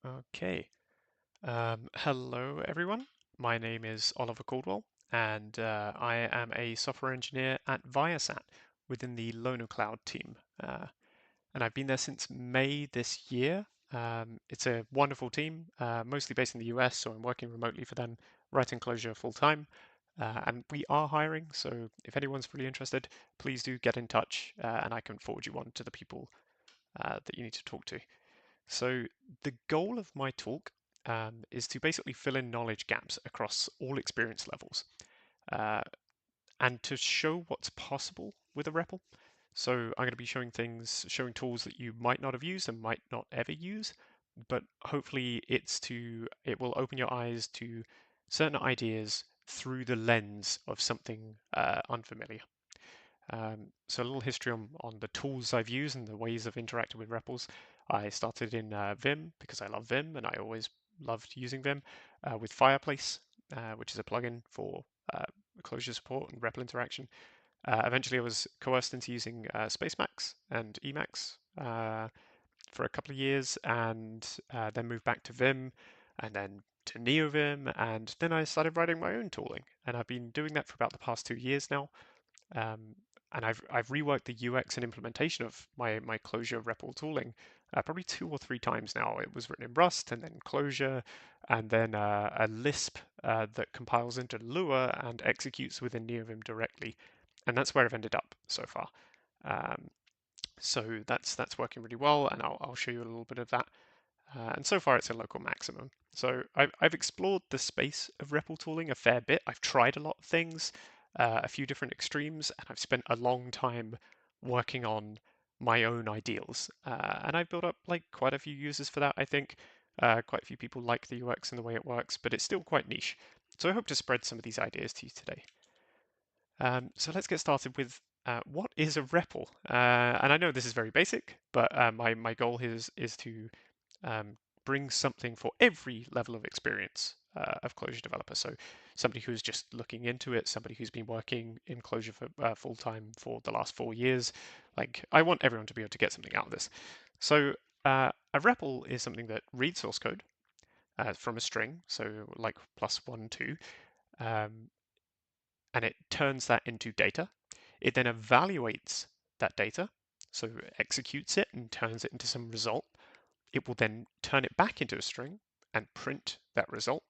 Okay. Hello, everyone. My name is Oliver Caldwell, and I am a software engineer at Viasat within the Lono Cloud team. And I've been there since May this year. It's a wonderful team, mostly based in the US, so I'm working remotely for them, writing Clojure full time. And we are hiring, so if anyone's really interested, please do get in touch, and I can forward you on to the people that you need to talk to. So the goal of my talk is to basically fill in knowledge gaps across all experience levels uh, and to show what's possible with a REPL. So I'm going to be showing tools that you might not have used and might not ever use, but hopefully it will open your eyes to certain ideas through the lens of something unfamiliar. So a little history on the tools I've used and the ways I've interacted with REPLs. I started in Vim because I love Vim and I always loved using Vim with Fireplace, which is a plugin for Clojure support and REPL interaction. Eventually, I was coerced into using Spacemacs and Emacs for a couple of years and then moved back to Vim and then to NeoVim. And then I started writing my own tooling. And I've been doing that for about the past 2 years now. Um, and I've reworked the UX and implementation of my Clojure REPL tooling probably 2 or 3 times now. It was written in Rust and then Clojure, and then a Lisp that compiles into Lua and executes within NeoVim directly, and that's where I've ended up so far. Um, so that's working really well, and I'll show you a little bit of that. And so far, it's a local maximum. So I've explored the space of REPL tooling a fair bit. I've tried a lot of things, a few different extremes, and I've spent a long time working on my own ideals. And I've built up like quite a few users for that, I think. Quite a few people like the UX and the way it works, but it's still quite niche. So I hope to spread some of these ideas to you today. So let's get started with what is a REPL? And I know this is very basic, but my goal is to um, bring something for every level of experience of Clojure developer. So somebody who's just looking into it, somebody who's been working in Clojure for full time for the last 4 years. Like I want everyone to be able to get something out of this. So a REPL is something that reads source code from a string, so like +1, 2, um, and it turns that into data. It then evaluates that data, so executes it and turns it into some result. It will then turn it back into a string and print that result,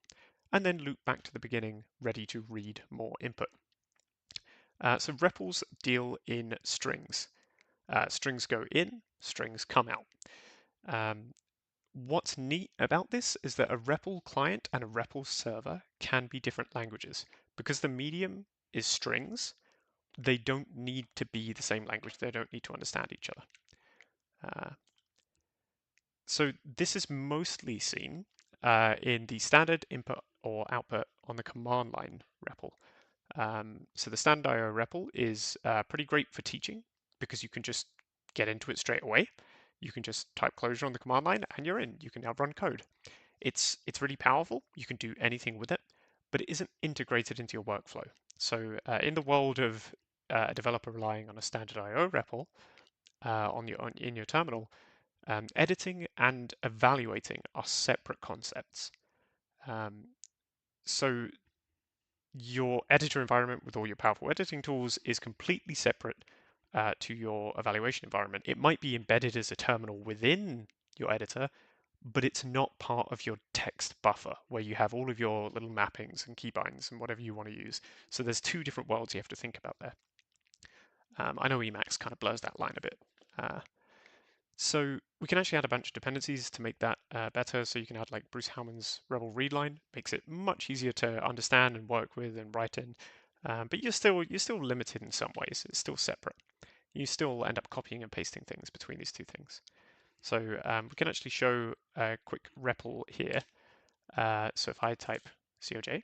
and then loop back to the beginning, ready to read more input. So REPLs deal in strings. Strings go in, strings come out. Um, what's neat about this is that a REPL client and a REPL server can be different languages. Because the medium is strings, they don't need to be the same language. They don't need to understand each other. Uh, So this is mostly seen in the standard input or output on the command line REPL. So the standard IO REPL is pretty great for teaching because you can just get into it straight away. You can just type Clojure on the command line and you're in. You can now run code. It's really powerful. You can do anything with it, but it isn't integrated into your workflow. So in the world of a developer relying on a standard IO REPL in your terminal, editing and evaluating are separate concepts. Um, so your editor environment with all your powerful editing tools is completely separate to your evaluation environment. It might be embedded as a terminal within your editor, but it's not part of your text buffer where you have all of your little mappings and keybinds and whatever you want to use. So there's two different worlds you have to think about there. I know Emacs kind of blurs that line a bit. So we can actually add a bunch of dependencies to make that better. So you can add like Bruce Howman's Rebel readline, makes it much easier to understand and work with and write in. But you're still limited in some ways. It's still separate. You still end up copying and pasting things between these two things. So we can actually show a quick REPL here. So if I type COJ,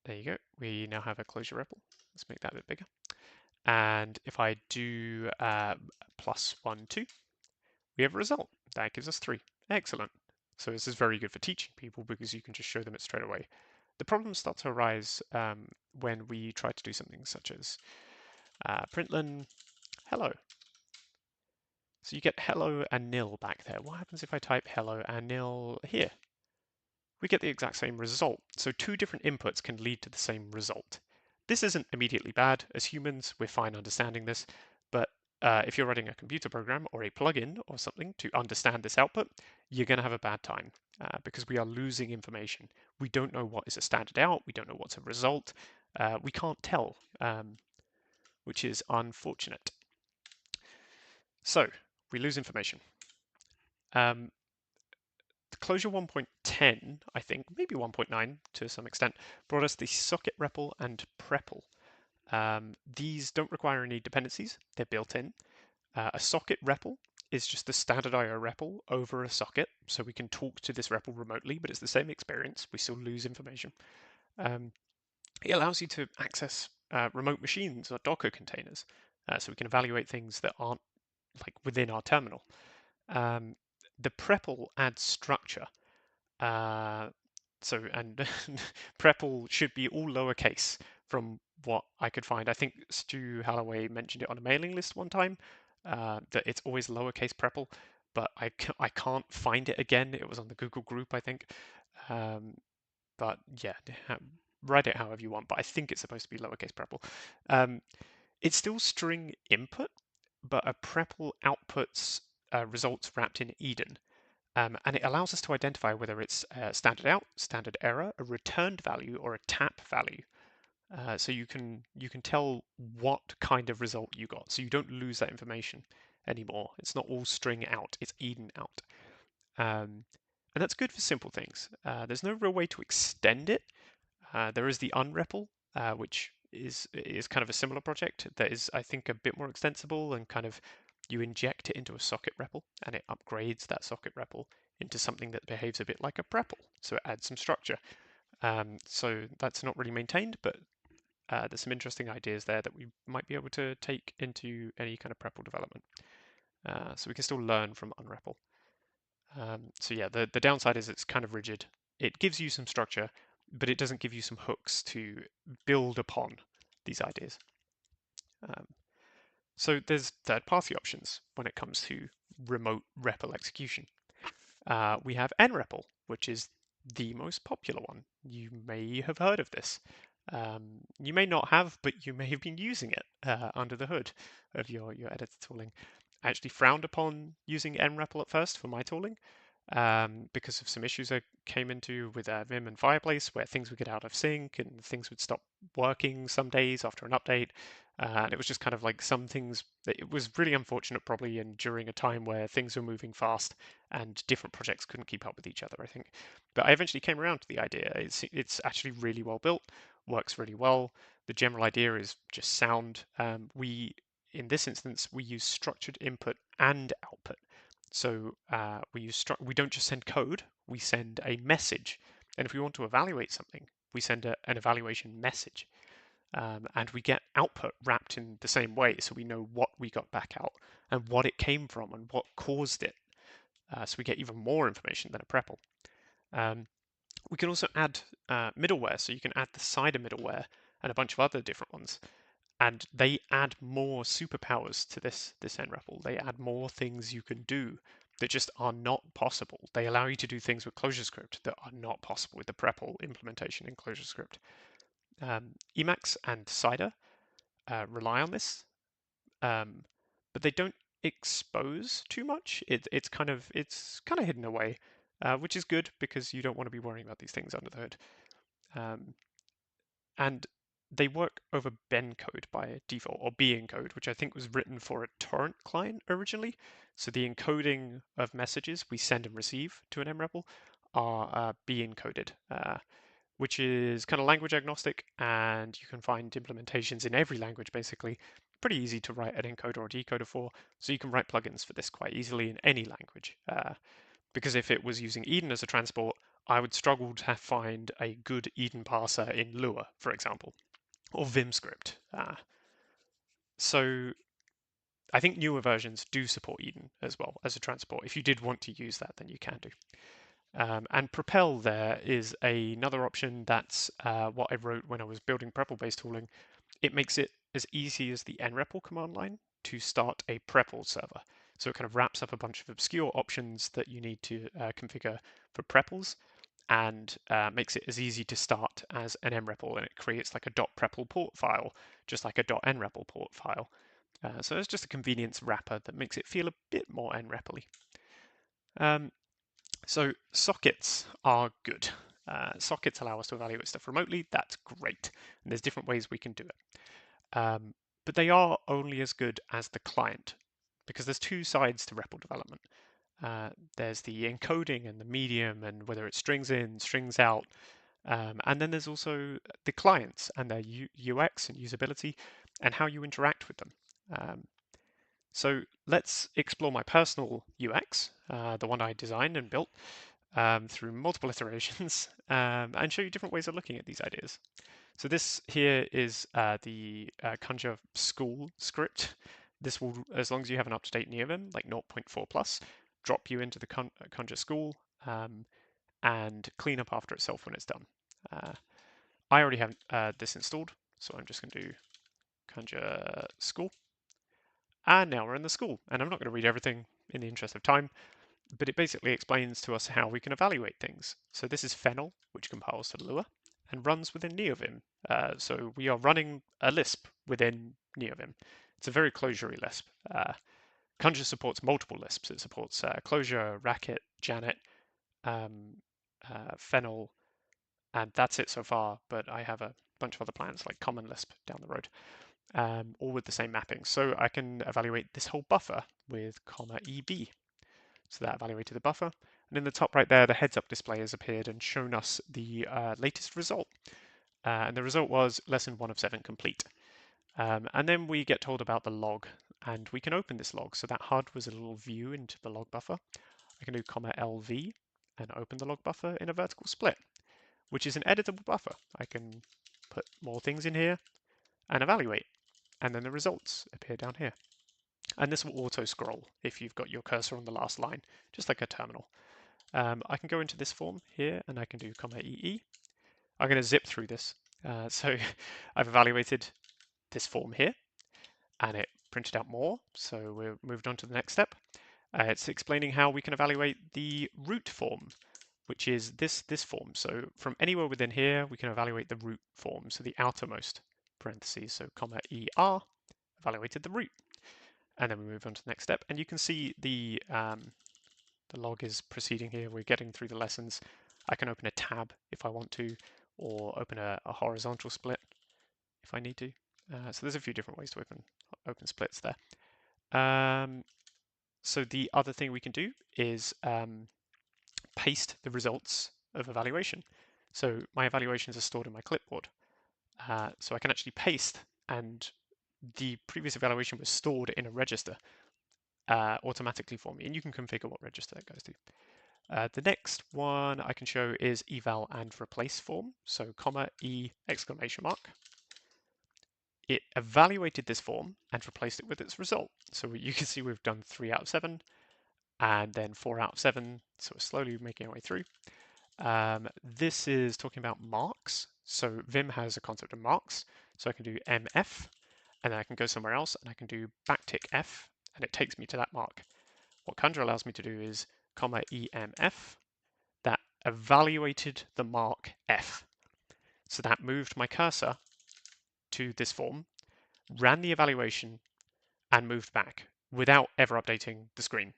there you go. We now have a Clojure REPL. Let's make that a bit bigger. And if I do +1, 2, we have a result. That gives us 3. Excellent. So this is very good for teaching people because you can just show them it straight away. The problems start to arise when we try to do something such as println hello. So you get hello and nil back there. What happens if I type hello and nil here? We get the exact same result. So two different inputs can lead to the same result. This isn't immediately bad. As humans, we're fine understanding this, but if you're writing a computer program or a plugin or something to understand this output, you're going to have a bad time because we are losing information. We don't know what is a standard out. We don't know what's a result. We can't tell, which is unfortunate. So we lose information. Clojure 1.10, I think, maybe 1.9 to some extent, brought us the socket REPL and prepl. These don't require any dependencies, they're built in. A socket REPL is just the standard IO REPL over a socket, so we can talk to this REPL remotely, but it's the same experience, we still lose information. It allows you to access remote machines or Docker containers, so we can evaluate things that aren't like within our terminal. The prepl adds structure. And prepl should be all lowercase from what I could find. I think Stu Halloway mentioned it on a mailing list one time, that it's always lowercase prepl, but I can't find it again. It was on the Google group, I think. But yeah, write it however you want, but I think it's supposed to be lowercase prepl. It's still string input, but a prepl outputs results wrapped in Eden. And it allows us to identify whether it's standard out, standard error, a returned value, or a tap value. So you can tell what kind of result you got. So you don't lose that information anymore. It's not all string out, it's Eden out. And that's good for simple things. There's no real way to extend it. There is the unREPL, which is kind of a similar project that is, I think, a bit more extensible and kind of you inject it into a socket REPL and it upgrades that socket REPL into something that behaves a bit like a prepl. So it adds some structure. So that's not really maintained, but there's some interesting ideas there that we might be able to take into any kind of prepl development. So we can still learn from unREPL. So yeah, the downside is it's kind of rigid. It gives you some structure, but it doesn't give you some hooks to build upon these ideas. So there's third-party options when it comes to remote REPL execution. We have NREPL, which is the most popular one. You may have heard of this. You may not have, but you may have been using it under the hood of your editor tooling. I actually frowned upon using NREPL at first for my tooling because of some issues I came into with Vim and Fireplace where things would get out of sync and things would stop working some days after an update. And it was just kind of like some things, it was really unfortunate probably and during a time where things were moving fast and different projects couldn't keep up with each other, I think. But I eventually came around to the idea. It's actually really well built, works really well. The general idea is just sound. In this instance, we use structured input and output. So we don't just send code, we send a message. And if we want to evaluate something, we send an evaluation message. And we get output wrapped in the same way, so we know what we got back out and what it came from and what caused it. So we get even more information than a prepl. We can also add middleware, so you can add the CIDR middleware and a bunch of other different ones. And they add more superpowers to this NREPL. They add more things you can do that just are not possible. They allow you to do things with ClojureScript that are not possible with the prepl implementation in ClojureScript. Emacs and CIDR rely on this, but they don't expose too much. It's kind of hidden away, which is good because you don't want to be worrying about these things under the hood. And they work over Ben code by default, or B encode, which I think was written for a torrent client originally. So the encoding of messages we send and receive to an NREPL are B encoded, which is kind of language agnostic, and you can find implementations in every language basically. Pretty easy to write an encoder or decoder for, so you can write plugins for this quite easily in any language. Because if it was using Eden as a transport, I would struggle to find a good Eden parser in Lua, for example, or VimScript. So I think newer versions do support Eden as well as a transport. If you did want to use that, then you can do. And prepl there is another option. That's what I wrote when I was building prepl-based tooling. It makes it as easy as the nrepl command line to start a prepl server. So it kind of wraps up a bunch of obscure options that you need to configure for prepls and makes it as easy to start as an mrepl, and it creates like a .prepl port file, just like a .nrepl port file. So it's just a convenience wrapper that makes it feel a bit more nrepl-y. So sockets are good. Sockets allow us to evaluate stuff remotely. That's great. And there's different ways we can do it. But they are only as good as the client, because there's two sides to REPL development. There's the encoding and the medium, and whether it's strings in, strings out. And then there's also the clients and their UX and usability and how you interact with them. So let's explore my personal UX, the one I designed and built through multiple iterations, and show you different ways of looking at these ideas. So this here is the Clojure school script. This will, as long as you have an up-to-date NeoVim, like 0.4 plus, drop you into the Clojure school and clean up after itself when it's done. I already have this installed, so I'm just going to do Clojure school. And now we're in the school, and I'm not going to read everything in the interest of time, but it basically explains to us how we can evaluate things. So this is Fennel, which compiles to Lua and runs within NeoVim. So we are running a Lisp within NeoVim. It's a very Clojure Lisp. Clojure supports multiple Lisps. It supports Clojure, Racket, Janet, Fennel, and that's it so far. But I have a bunch of other plans like Common Lisp down the road, all with the same mapping. So I can evaluate this whole buffer with "EB." So that evaluated the buffer. And in the top right there, the heads-up display has appeared and shown us the latest result. And the result was lesson 1 of 7 complete. And then we get told about the log, and we can open this log. So that HUD was a little view into the log buffer. I can do "LV" and open the log buffer in a vertical split, which is an editable buffer. I can put more things in here and evaluate, and then the results appear down here. And this will auto scroll if you've got your cursor on the last line, just like a terminal. I can go into this form here and I can do "EE." I'm going to zip through this. So I've evaluated this form here and it printed out more. So we're moved on to the next step. It's explaining how we can evaluate the root form, which is this form. So from anywhere within here, we can evaluate the root form. So the outermost parentheses. So "ER" evaluated the root. And then we move on to the next step. And you can see the log is proceeding here. We're getting through the lessons. I can open a tab if I want to, or open a horizontal split if I need to. So there's a few different ways to open splits there. So the other thing we can do is paste the results of evaluation. So my evaluations are stored in my clipboard. So I can actually paste, and the previous evaluation was stored in a register automatically for me, and you can configure what register that goes to. The next one I can show is eval and replace form. So "E!" It evaluated this form and replaced it with its result. So you can see we've done 3 out of 7 and then 4 out of 7. So we're slowly making our way through. This is talking about marks. So Vim has a concept of marks. So I can do MF and then I can go somewhere else and I can do backtick F and it takes me to that mark. What Clojure allows me to do is "EMF" that evaluated the mark F. So that moved my cursor to this form, ran the evaluation, and moved back without ever updating the screen.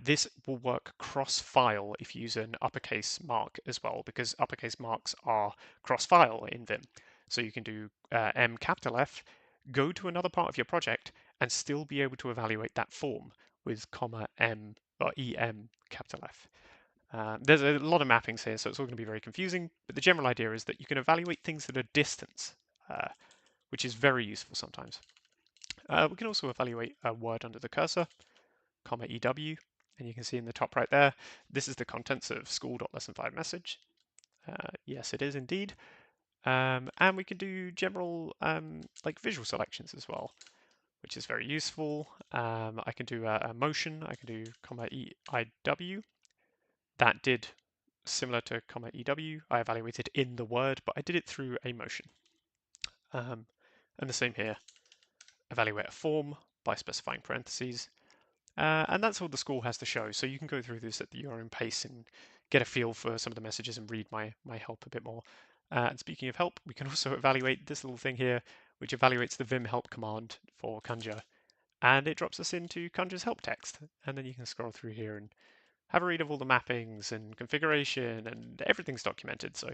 This will work cross-file if you use an uppercase mark as well, because uppercase marks are cross-file in Vim. So you can do "M"F, go to another part of your project, and still be able to evaluate that form with "M" or "EM"F. There's a lot of mappings here, so it's all going to be very confusing, but the general idea is that you can evaluate things at a distance, which is very useful sometimes. We can also evaluate a word under the cursor, "EW, and you can see in the top right there, this is the contents of school.lesson5 message. Yes, it is indeed. And we can do general like visual selections as well, which is very useful. I can do a motion, I can do "EIW. That did similar to "EW. I evaluated in the word, but I did it through a motion. And the same here. Evaluate a form by specifying parentheses. And that's all the school has to show. So you can go through this at your own pace and get a feel for some of the messages and read my help a bit more. And speaking of help, we can also evaluate this little thing here, which evaluates the vim help command for Clojure. And it drops us into Conjure's help text. And then you can scroll through here and have a read of all the mappings and configuration, and everything's documented. So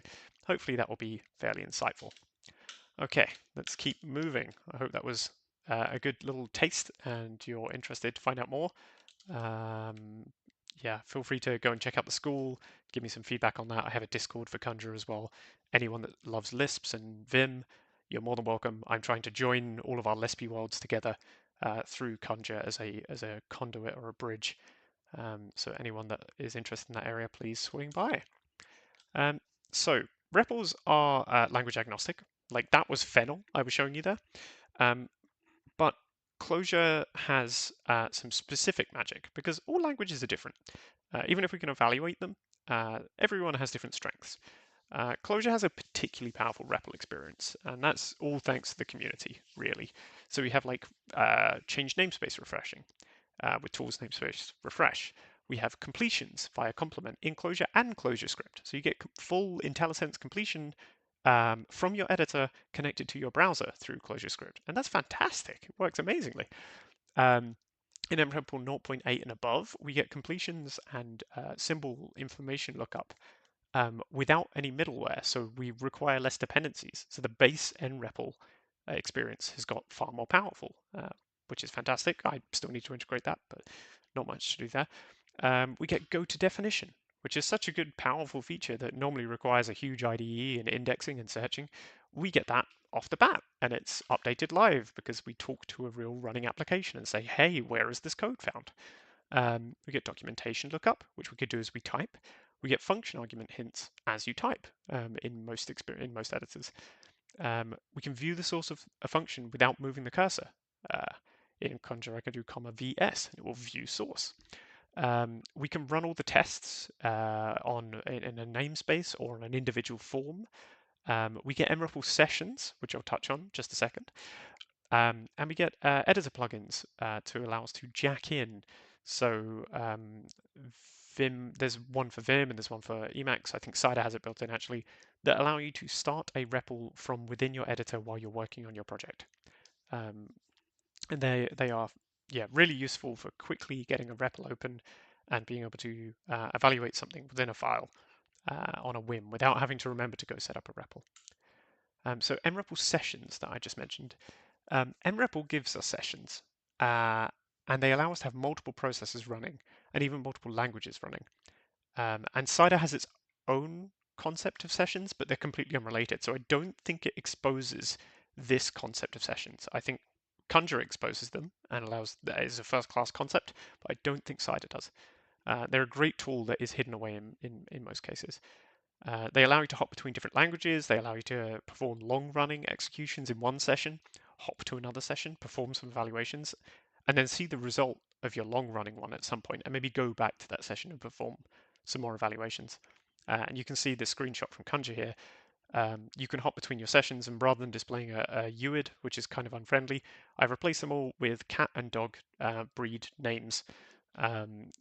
hopefully that will be fairly insightful. Okay, let's keep moving. I hope that was a good little taste and you're interested to find out more. Yeah, feel free to go and check out the school, give me some feedback on that. I have a Discord for Conjure as well. Anyone that loves Lisps and Vim, you're more than welcome. I'm trying to join all of our Lispy worlds together through Conjure as a conduit or a bridge. So anyone that is interested in that area, please swing by. Um, so REPLs are language agnostic. Like that was Fennel I was showing you there. Um, but Clojure has some specific magic because all languages are different. Even if we can evaluate them, everyone has different strengths. Clojure has a particularly powerful REPL experience, and that's all thanks to the community, really. So we have like change namespace refreshing with tools namespace refresh. We have completions via complement in Clojure and ClojureScript. So you get full IntelliSense completion from your editor connected to your browser through ClojureScript. And that's fantastic. It works amazingly. In REPL 0.8 and above, we get completions and symbol information lookup without any middleware. So we require less dependencies. So the base NREPL experience has got far more powerful, which is fantastic. I still need to integrate that, but not much to do there. We get go to definition, which is such a good, powerful feature that normally requires a huge IDE and indexing and searching. We get that off the bat, and it's updated live because we talk to a real running application and say, hey, where is this code found? We get documentation lookup, which we could do as we type. We get function argument hints as you type in most editors. We can view the source of a function without moving the cursor. In Conjure, I can do comma vs, and it will view source. We can run all the tests in a namespace or on an individual form. We get MREPL sessions, which I'll touch on just a second. And we get editor plugins to allow us to jack in. So Vim, there's one for Vim and there's one for Emacs. I think Cider has it built in actually, that allow you to start a REPL from within your editor while you're working on your project. And they are really useful for quickly getting a REPL open and being able to evaluate something within a file on a whim without having to remember to go set up a REPL. So MREPL sessions that I just mentioned. MREPL gives us sessions, and they allow us to have multiple processes running and even multiple languages running. And Cider has its own concept of sessions, but they're completely unrelated. So I don't think it exposes this concept of sessions. I think Conjure exposes them and allows that is a first-class concept, but I don't think Cider does. They're a great tool that is hidden away in most cases. They allow you to hop between different languages. They allow you to perform long-running executions in one session, hop to another session, perform some evaluations, and then see the result of your long-running one at some point, and maybe go back to that session and perform some more evaluations. And you can see the screenshot from Conjure here. You can hop between your sessions, and rather than displaying a UID, which is kind of unfriendly, I've replaced them all with cat and dog breed names.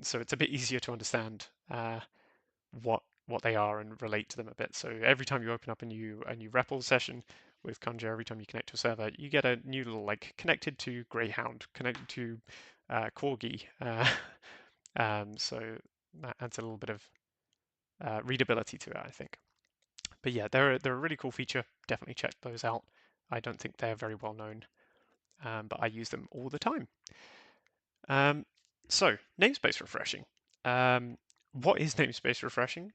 So it's a bit easier to understand what they are and relate to them a bit. So every time you open up a new REPL session with Conjure, every time you connect to a server, you get a new little like connected to Greyhound, connected to Corgi. So that adds a little bit of readability to it, I think. But yeah, they're a really cool feature. Definitely check those out. I don't think they're very well known, but I use them all the time. So namespace refreshing. What is namespace refreshing?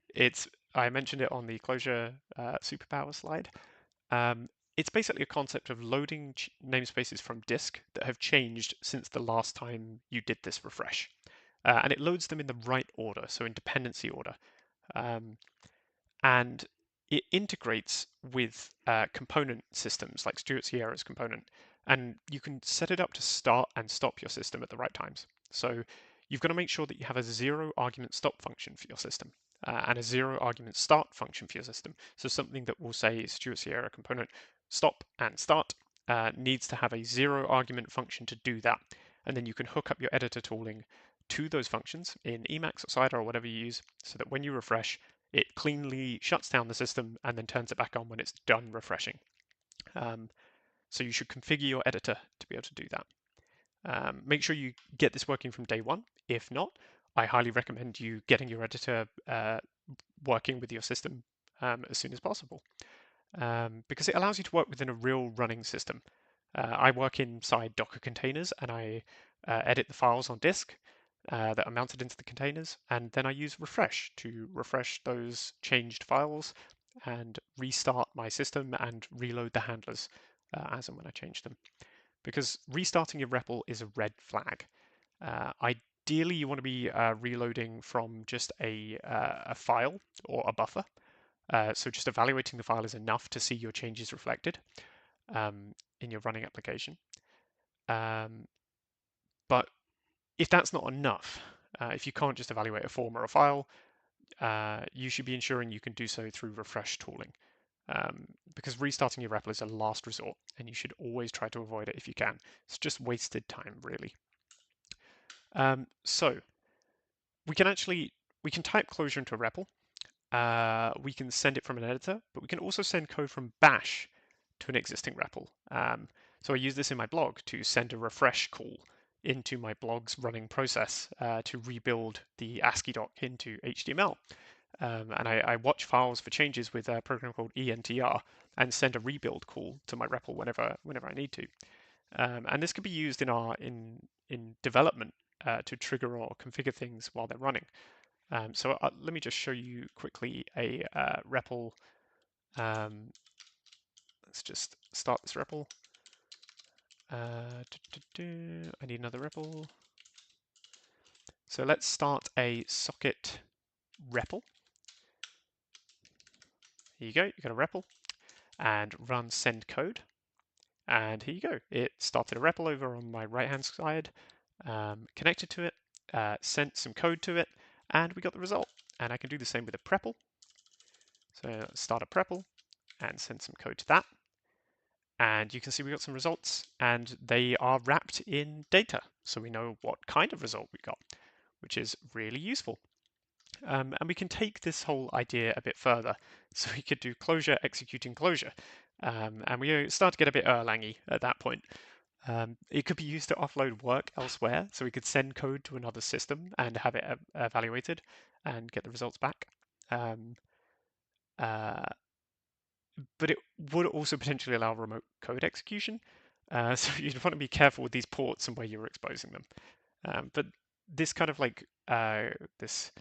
I mentioned it on the Clojure superpower slide. It's basically a concept of loading namespaces from disk that have changed since the last time you did this refresh. And it loads them in the right order, so in dependency order. And it integrates with component systems like Stuart Sierra's component. And you can set it up to start and stop your system at the right times. So you've got to make sure that you have a zero argument stop function for your system and a zero argument start function for your system. So something that will say Stuart Sierra component stop and start needs to have a zero argument function to do that. and then you can hook up your editor tooling to those functions in Emacs or Cider or whatever you use, so that when you refresh, it cleanly shuts down the system and then turns it back on when it's done refreshing. So you should configure your editor to be able to do that. Make sure you get this working from day one. If not, I highly recommend you getting your editor working with your system as soon as possible, because it allows you to work within a real running system. I work inside Docker containers, and I edit the files on disk that are mounted into the containers, and then I use refresh to refresh those changed files and restart my system and reload the handlers as and when I change them. Because restarting your REPL is a red flag. Ideally, you want to be reloading from just a file or a buffer. So just evaluating the file is enough to see your changes reflected in your running application. But if that's not enough, if you can't just evaluate a form or a file, you should be ensuring you can do so through refresh tooling. Because restarting your REPL is a last resort, and you should always try to avoid it if you can. It's just wasted time, really. So we can type Clojure into a REPL. We can send it from an editor, but we can also send code from Bash to an existing REPL. So I use this in my blog to send a refresh call into my blog's running process to rebuild the ASCII doc into HTML. And I watch files for changes with a program called entr and send a rebuild call to my REPL whenever I need to. And this could be used in development to trigger or configure things while they're running. So let me just show you quickly a REPL. Let's just start this REPL. I need another REPL. So let's start a socket REPL. Here you go, you got a REPL, and run send code. And here you go, it started a REPL over on my right hand side, connected to it, sent some code to it, and we got the result. And I can do the same with a prepl. So start a prepl and send some code to that. And you can see we got some results, and they are wrapped in data. So we know what kind of result we got, which is really useful. And we can take this whole idea a bit further. So we could do Clojure executing Clojure. And we start to get a bit Erlang-y at that point. It could be used to offload work elsewhere, so we could send code to another system and have it evaluated and get the results back. Uh, but it would also potentially allow remote code execution. So you'd want to be careful with these ports and where you're exposing them. But this kind of like this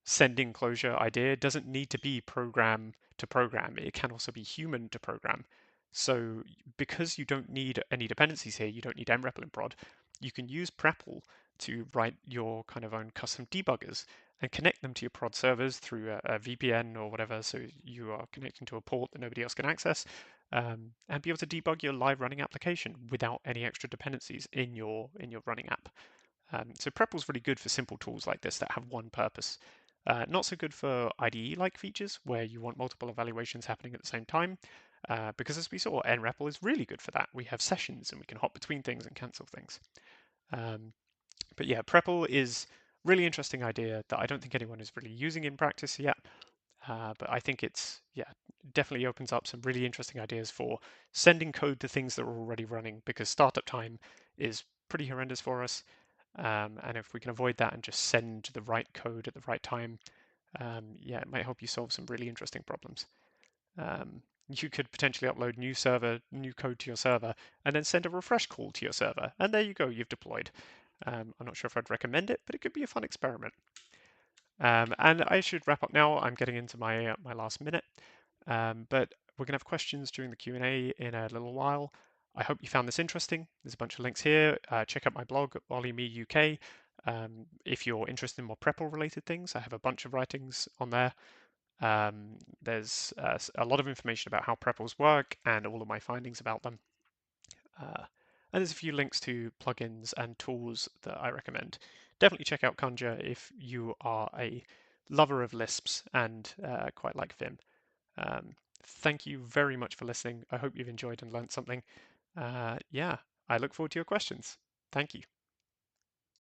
sending Clojure idea doesn't need to be program to program. It can also be human to program. So because you don't need any dependencies here, you don't need mREPL in prod, you can use prepl to write your kind of own custom debuggers and connect them to your prod servers through a VPN or whatever, so you are connecting to a port that nobody else can access, and be able to debug your live running application without any extra dependencies in your running app. So prepl is really good for simple tools like this that have one purpose. Not so good for IDE-like features where you want multiple evaluations happening at the same time, because as we saw, nREPL is really good for that. We have sessions and we can hop between things and cancel things. But yeah, prepl is a really interesting idea that I don't think anyone is really using in practice yet. But I think it's, yeah, definitely opens up some really interesting ideas for sending code to things that are already running, because startup time is pretty horrendous for us. And if we can avoid that and just send the right code at the right time, yeah, it might help you solve some really interesting problems. You could potentially upload new code to your server, and then send a refresh call to your server, and there you go, you've deployed. I'm not sure if I'd recommend it, but it could be a fun experiment. And I should wrap up now. I'm getting into my last minute, but we're gonna have questions during the Q&A in a little while. I hope you found this interesting. There's a bunch of links here. Check out my blog, OllieMe UK. If you're interested in more prepl related things, I have a bunch of writings on there. There's a lot of information about how prepls work and all of my findings about them. And there's a few links to plugins and tools that I recommend. Definitely check out Clojure if you are a lover of Lisps and quite like Vim. Thank you very much for listening. I hope you've enjoyed and learned something. Yeah, I look forward to your questions. Thank you.